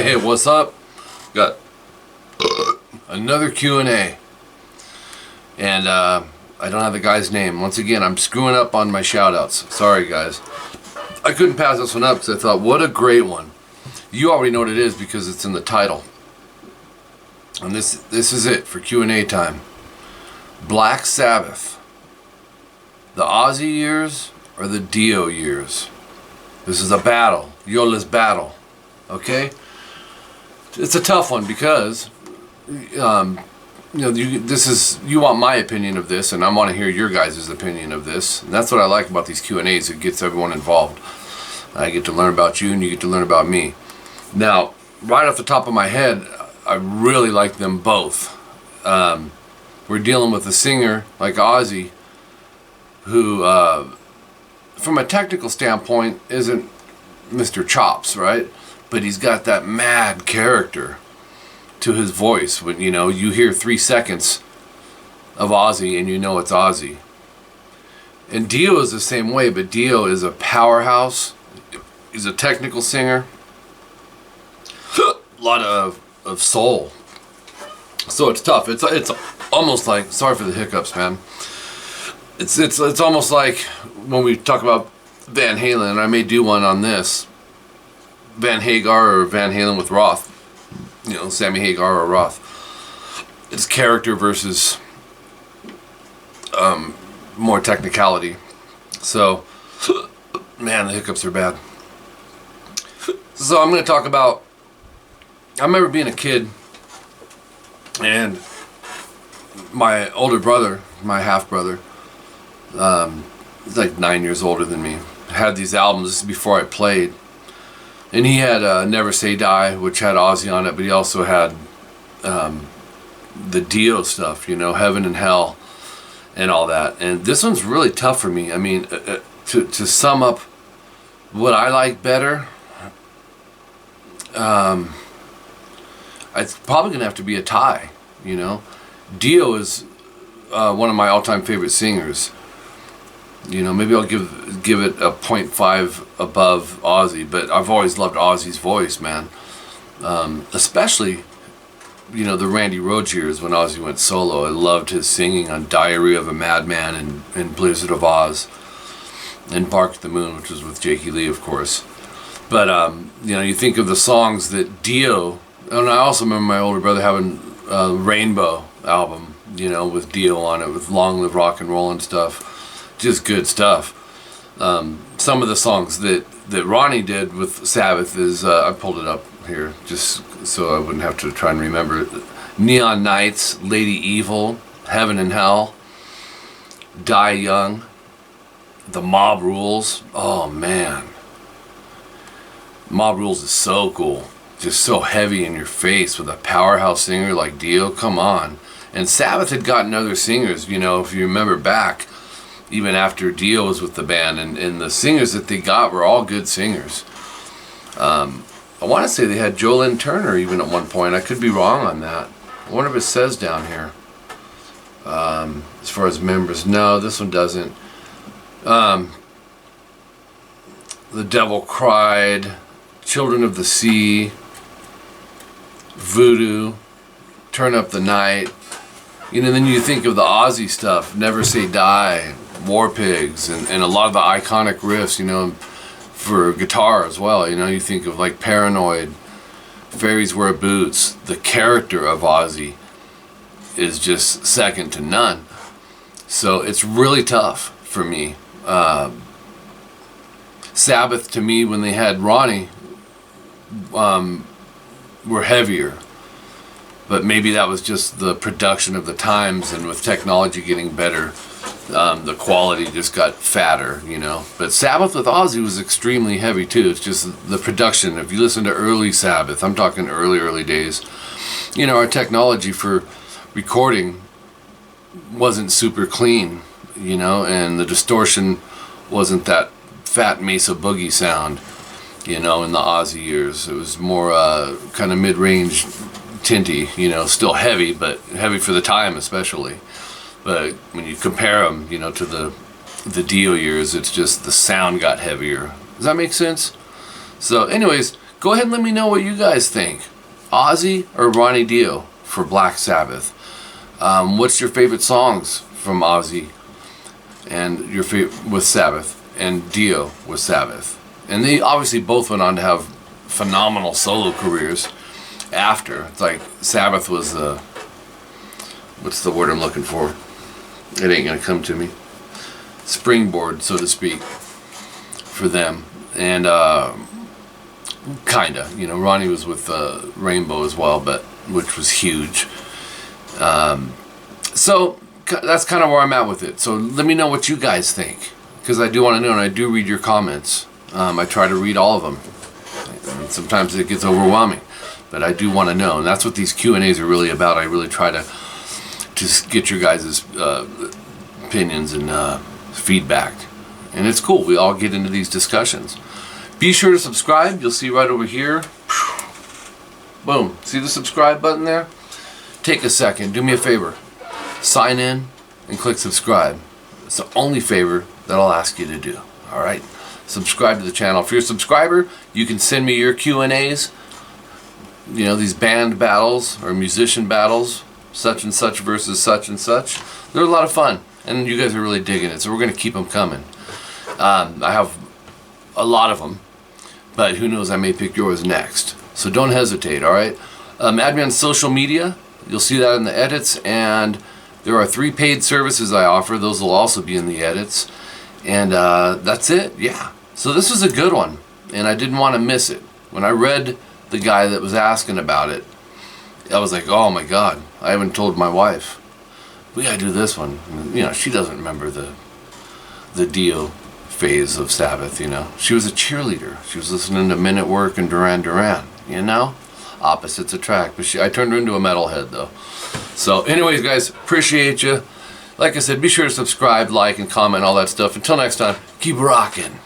Hey, what's up? Got another Q&A. And I don't have the guy's name. Once again, I'm screwing up on my shout-outs. Sorry, guys. I couldn't pass this one up because I thought, what a great one. You already know what it is because it's in the title. And this is it for Q&A time. Black Sabbath. The Ozzy years or the Dio years? This is a battle. Yola's battle. Okay? It's a tough one because you want my opinion of this, and I want to hear your guys' opinion of this. And that's what I like about these Q&As. It gets everyone involved. I get to learn about you, and you get to learn about me. Now, right off the top of my head, I really like them both. We're dealing with a singer like Ozzy, who, from a technical standpoint, isn't Mr. Chops, right? But he's got that mad character to his voice. When you hear 3 seconds of Ozzy and you know it's Ozzy. And Dio is the same way, but Dio is a powerhouse. He's a technical singer. A lot of soul. So it's tough. It's almost like, sorry for the hiccups, man. It's almost like when we talk about Van Halen, and I may do one on this. Van Hagar or Van Halen with Roth. Sammy Hagar or Roth. It's character versus more technicality. So, man, the hiccups are bad. So I'm going to talk about, I remember being a kid, and my older brother, my half-brother, he's like 9 years older than me, had these albums. This is before I played. And he had Never Say Die, which had Ozzy on it, but he also had the Dio stuff, Heaven and Hell and all that. And this one's really tough for me. I mean, to sum up what I like better, it's probably going to have to be a tie, Dio is one of my all-time favorite singers. Maybe I'll give it a 0.5 above Ozzy, but I've always loved Ozzy's voice, man. Especially, the Randy Rhoads years when Ozzy went solo. I loved his singing on Diary of a Madman and Blizzard of Oz and Bark at the Moon, which was with 𝐂𝐄𝐒, of course. But, you think of the songs that Dio, and I also remember my older brother having a Rainbow album, with Dio on it, with Long Live Rock and Roll and stuff. Just good stuff. Some of the songs that Ronnie did with Sabbath is, I pulled it up here just so I wouldn't have to try and remember it. Neon Nights, Lady Evil, Heaven and Hell, Die Young, The Mob Rules. Oh man. Mob Rules is so cool. Just so heavy in your face with a powerhouse singer like Dio. Come on. And Sabbath had gotten other singers, if you remember back, even after Dio was with the band, and the singers that they got were all good singers. I want to say they had Joe Turner even at one point. I could be wrong on that. I wonder if it says down here. As far as members, no, this one doesn't. The Devil Cried, Children of the Sea, Voodoo, Turn Up the Night. Then you think of the Ozzy stuff, Never Say Die, War Pigs, and a lot of the iconic riffs, for guitar as well. You think of like Paranoid, Fairies Wear Boots. The character of Ozzy is just second to none. So it's really tough for me. Sabbath, to me, when they had Ronnie, were heavier. But maybe that was just the production of the times, and with technology getting better, the quality just got fatter, But Sabbath with Ozzy was extremely heavy too. It's just the production. If you listen to early Sabbath, I'm talking early days, our technology for recording wasn't super clean, and the distortion wasn't that fat Mesa Boogie sound, in the Ozzy years. It was more kind of mid-range, tinty, still heavy, but heavy for the time especially. But when you compare them, to the Dio years, it's just the sound got heavier. Does that make sense? So anyways, Go ahead and let me know what you guys think. Ozzy or Ronnie Dio for Black Sabbath? What's your favorite songs from Ozzy and your favorite with Sabbath and Dio with Sabbath? And they obviously both went on to have phenomenal solo careers after. It's like Sabbath was the, what's the word I'm looking for? It ain't gonna come to me. Springboard, so to speak, for them. And kinda, you know, Ronnie was with Rainbow as well, but which was huge. So that's kind of where I'm at with it. So let me know what you guys think, because I do want to know, and I do read your comments. I try to read all of them. And sometimes it gets overwhelming, but I do want to know, and that's what these Q&As are really about. I really try to just get your guys' opinions and feedback, and it's cool. We all get into these discussions. Be sure to subscribe. You'll see right over here. Boom. See the subscribe button there? Take a second. Do me a favor. Sign in and click subscribe. It's the only favor that I'll ask you to do. All right? Subscribe to the channel. If you're a subscriber, you can send me your Q&As. You know, these band battles or musician battles, such and such versus such and such. They're a lot of fun, and you guys are really digging it, so we're going to keep them coming. I have a lot of them, but who knows, I may pick yours next. So don't hesitate, all right? Add me on social media. You'll see that in the edits, and there are 3 paid services I offer. Those will also be in the edits. And that's it, yeah. So this was a good one, and I didn't want to miss it. When I read the guy that was asking about it, I was like, oh my God, I haven't told my wife. We gotta do this one. You know, she doesn't remember the Dio phase of Sabbath, you know. She was a cheerleader. She was listening to Men at Work and Duran Duran, you know? Opposites attract. But I turned her into a metalhead, though. So anyways, guys, appreciate you. Like I said, be sure to subscribe, like, and comment, all that stuff. Until next time, keep rocking.